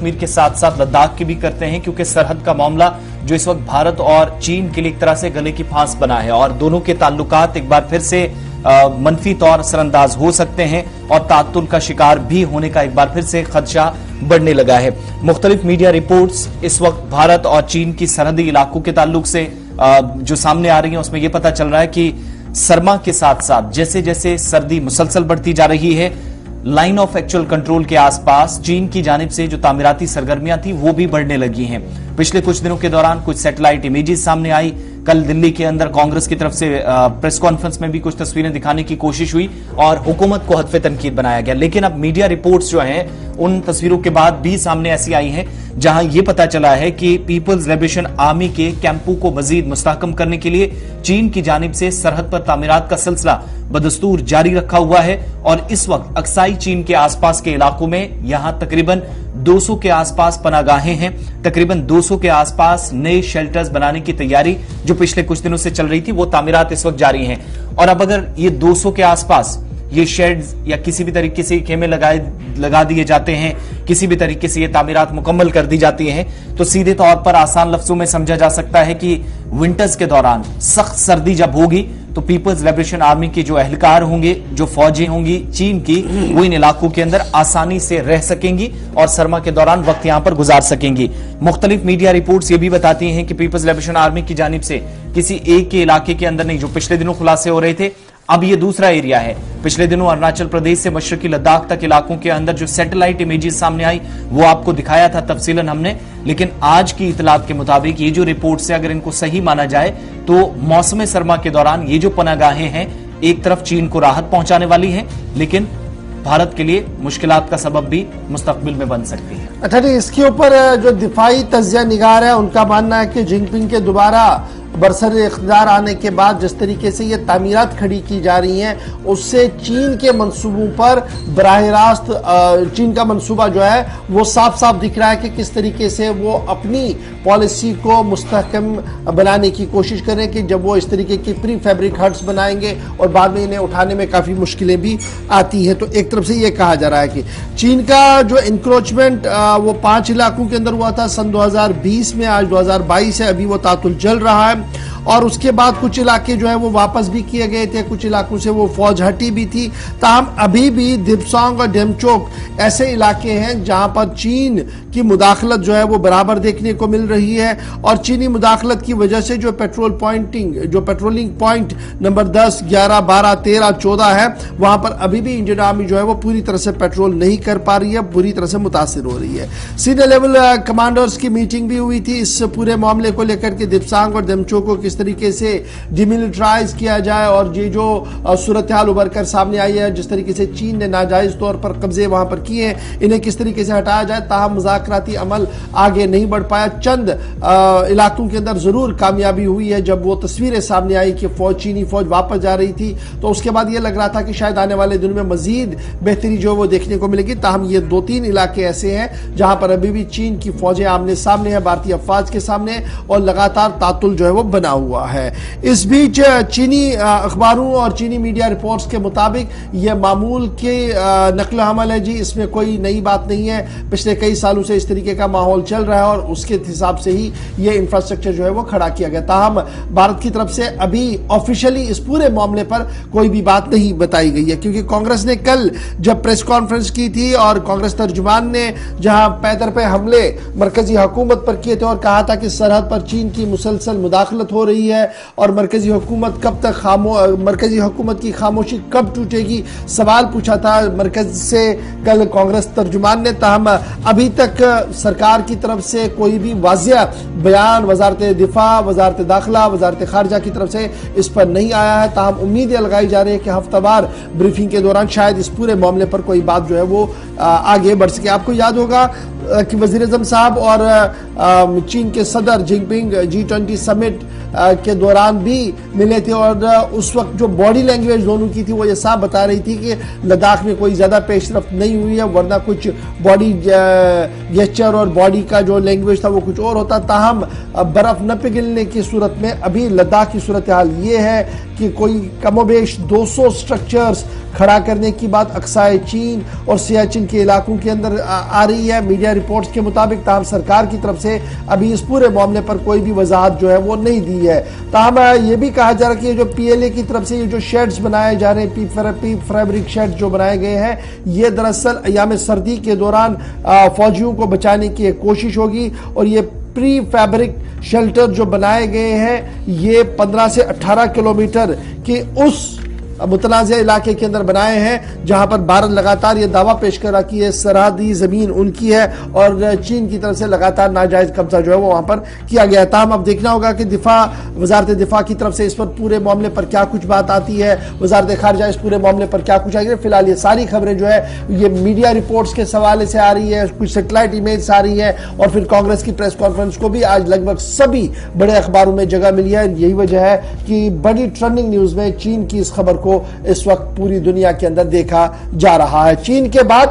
कश्मीर के साथ साथ लद्दाख की भी करते हैं, क्योंकि सरहद का मामला जो इस वक्त भारत और चीन के लिए एक तरह से गले की फांस बना है और दोनों के ताल्लुकात एक बार फिर से मनफी तौर असरअंदाज हो सकते हैं और तातुल का शिकार भी होने का एक बार फिर से खदशा बढ़ने लगा है। मुख्तलिफ मीडिया रिपोर्ट्स इस वक्त भारत और चीन की सरहदी इलाकों के ताल्लुक से जो सामने आ रही है उसमें यह पता चल रहा है कि सरमा के साथ साथ जैसे जैसे सर्दी मुसलसल बढ़ती जा रही है, लाइन ऑफ एक्चुअल कंट्रोल के आसपास चीन की जानिब से जो तामीराती सरगर्मियां थी वो भी बढ़ने लगी हैं। पिछले कुछ दिनों के दौरान कुछ सैटेलाइट इमेजेस सामने आई। कल दिल्ली के अंदर कांग्रेस की तरफ से प्रेस कॉन्फ्रेंस में भी कुछ तस्वीरें दिखाने की कोशिश हुई और हुकूमत को हदफ तनकीद बनाया गया। लेकिन अब मीडिया रिपोर्ट्स जो हैं उन तस्वीरों के बाद भी सामने ऐसी आई हैं जहां यह पता चला है कि पीपल्स लिबरेशन आर्मी के कैंपों को मजीद मुस्तहकम करने के लिए चीन की जानिब से सरहद पर तामीरात का सिलसिला बदस्तूर जारी रखा हुआ है और इस वक्त अक्साई चीन के आसपास के इलाकों में यहां तकरीबन 200 के आसपास पनागाहें हैं। तकरीबन 200 के आसपास नए शेल्टर्स बनाने की तैयारी जो पिछले कुछ दिनों से चल रही थी वो तामीरात इस वक्त जारी हैं। और अब अगर ये 200 के आसपास ये शेड्स या किसी भी तरीके से खेमे लगा दिए जाते हैं, किसी भी तरीके से ये तामीरात मुकम्मल कर दी जाती हैं, तो सीधे तौर पर आसान लफ्जों में समझा जा सकता है कि विंटर्स के दौरान सख्त सर्दी जब होगी तो पीपल्स लिबरेशन आर्मी के जो एहलकार होंगे, जो फौजें होंगी चीन की, वो इन इलाकों के अंदर आसानी से रह सकेंगी और सरमा के दौरान वक्त यहां पर गुजार सकेंगी। मुख्तलिफ मीडिया रिपोर्ट्स ये भी बताती हैं कि पीपल्स लिबरेशन आर्मी की जानिब से किसी एक के इलाके के अंदर नहीं, जो पिछले दिनों खुलासे हो रहे थे, अब ये दूसरा एरिया है। पिछले दिनों अरुणाचल प्रदेश से मशरकी लद्दाख तक इलाकों के अंदर जो सैटेलाइट इमेजेस सामने आई वो आपको दिखाया था तफसीलन हमने, लेकिन आज की इतलात के मुताबिक ये जो रिपोर्ट से अगर इनको सही माना जाए तो मौसम सरमा के दौरान ये जो पनागाहें हैं एक तरफ चीन को राहत पहुंचाने वाली हैं, लेकिन भारत के लिए मुश्किलात का सबब भी मुस्तकबिल में बन सकती है। अच्छा जी, इसके ऊपर जो दिफाई तज्जिया निगार है उनका मानना है कि जिनपिंग के दोबारा बरसर इख्तियार आने के बाद जिस तरीके से ये तामीरात खड़ी की जा रही हैं उससे चीन के मंसूबों पर बराह रास्त चीन का मंसूबा जो है वो साफ साफ दिख रहा है कि किस तरीके से वो अपनी पॉलिसी को मुस्तहकम बनाने की कोशिश करें कि जब वो इस तरीके की प्री फैब्रिक हट्स बनाएंगे और बाद में इन्हें उठाने में काफ़ी मुश्किलें भी आती हैं। तो एक तरफ से ये कहा जा रहा है कि चीन का जो इंक्रोचमेंट वो 5 इलाकों के अंदर हुआ था सन 2020 में, आज 2022 है, अभी वो तातुल चल रहा है और उसके बाद कुछ इलाके जो है वो वापस भी किए गए थे, कुछ इलाकों से वो फौज हटी भी थी। ताहम अभी भी दिपसोंग और डेमचोक ऐसे इलाके हैं जहां पर चीन की मुदाखलत जो है वो बराबर देखने को मिल रही है और चीनी मुदाखलत की वजह से जो पेट्रोलिंग पॉइंट नंबर 10, 11, 12, 13, 14 है वहां पर अभी भी इंडियन आर्मी जो है वो पूरी तरह से पेट्रोल नहीं कर पा रही है, पूरी तरह से मुतासिर हो रही है। सीनियर लेवल कमांडर्स की मीटिंग भी हुई थी इस पूरे मामले को लेकर के, दिपसांग और डेमचोक को किस तरीके से डिमिलिटराइज किया जाए और ये जो सूरत हाल उभर कर सामने आई है, जिस तरीके से चीन ने नाजायज तौर पर कब्जे वहां पर किए हैं, इन्हें किस तरीके से हटाया जाए। ताहम मुज़ाकराती अमल आगे नहीं बढ़ पाया। चंद इलाकों के अंदर जरूर कामयाबी हुई है। जब वो तस्वीरें सामने आई कि चीनी फौज वापस जा रही थी तो उसके बाद ये लग रहा था कि शायद आने वाले दिनों में मजीद बेहतरी जो वो देखने को मिलेगी। ताहम ये 2-3 इलाके ऐसे हैं जहां पर अभी भी चीन की फौजें आमने सामने है, भारतीय अफवाज के सामने, और लगातार तातुल जो है वो बना हुआ है। इस बीच चीनी अखबारों और चीनी मीडिया रिपोर्ट्स के मुताबिक यह मामूल के नकल हमल है जी, इसमें कोई नई बात नहीं है। पिछले कई सालों से इस तरीके का माहौल चल रहा है और उसके हिसाब से ही यह इंफ्रास्ट्रक्चर जो है वो खड़ा किया गया। ताहम भारत की तरफ से अभी ऑफिशियली इस पूरे मामले पर कोई भी बात नहीं बताई गई है, क्योंकि कांग्रेस ने कल जब प्रेस कॉन्फ्रेंस की थी और कांग्रेस तर्जुमान ने जहां पैदर पे हमले मरकजी हुकूमत पर किए थे और कहा था कि सरहद पर चीन की मुसलसल मुदाखलत हो रही है और मरकजी हुकूमत कब तक मरकजी हुकूमत की खामोशी कब टूटेगी, सवाल पूछा था मरकज से कल कांग्रेस तर्जुमान ने। ताहम अभी तक सरकार की तरफ से कोई भी वाज़िया बयान वजारत दिफा, वजारत दाखिला, वजारत खारजा की तरफ से इस पर नहीं आया है। ताहम उम्मीदें लगाई जा रही है कि हफ्तावार ब्रीफिंग के दौरान शायद इस पूरे मामले पर कोई बात जो है वो आगे बढ़ सके। आपको याद होगा कि वज़ीर-ए-आज़म साहब और चीन के सदर जिनपिंग G20 समिट के दौरान भी मिले थे और उस वक्त जो बॉडी लैंग्वेज दोनों की थी वो ये साफ बता रही थी कि लद्दाख में कोई ज़्यादा पेशरफ्त नहीं हुई है, वरना कुछ बॉडी गेस्चर और बॉडी का जो लैंग्वेज था वो कुछ और होता। ताहम बर्फ़ न पिघलने की सूरत में अभी लद्दाख की सूरत हाल ये है کہ کوئی کم و بیش 200 سٹرکچرز کھڑا کرنے کی بات اقصائے چین اور سیاچن کے علاقوں کے اندر آ رہی ہے میڈیا رپورٹس کے مطابق. تاہم سرکار کی طرف سے ابھی اس پورے معاملے پر کوئی بھی وضاحت جو ہے وہ نہیں دی ہے. تاہم یہ بھی کہا جا رہا ہے کہ جو پی ایل اے کی طرف سے یہ جو شیڈز بنائے جا رہے ہیں, پی فیبرک شیڈز جو بنائے گئے ہیں, یہ دراصل ایام سردی کے دوران فوجیوں کو بچانے کی ایک کوشش ہوگی. اور یہ پری فیبرک شیلٹر جو بنائے گئے ہیں یہ 15 سے 18 کلومیٹر کے اس متنازع علاقے کے اندر بنائے ہیں جہاں پر بھارت لگاتار یہ دعویٰ پیش کر رہا کہ یہ سرحدی زمین ان کی ہے اور چین کی طرف سے لگاتار ناجائز قبضہ جو ہے وہ وہاں پر کیا گیا ہے. تاہم اب دیکھنا ہوگا کہ وزارت دفاع کی طرف سے اس پر پورے معاملے پر کیا کچھ بات آتی ہے, وزارت خارجہ اس پورے معاملے پر کیا کچھ آئے گی. فی الحال یہ ساری خبریں جو ہے یہ میڈیا رپورٹس کے حوالے سے آ رہی ہے, کچھ سیٹلائٹ ایمیجز آ رہی ہے اور پھر کانگریس کی پریس کانفرنس کو بھی آج لگ بھگ سبھی بڑے اخباروں میں جگہ ملی ہے. یہی وجہ ہے کہ بڑی ٹرینڈنگ نیوز میں چین کی اس خبر کو اس وقت پوری دنیا کے اندر دیکھا جا رہا ہے. چین کے بعد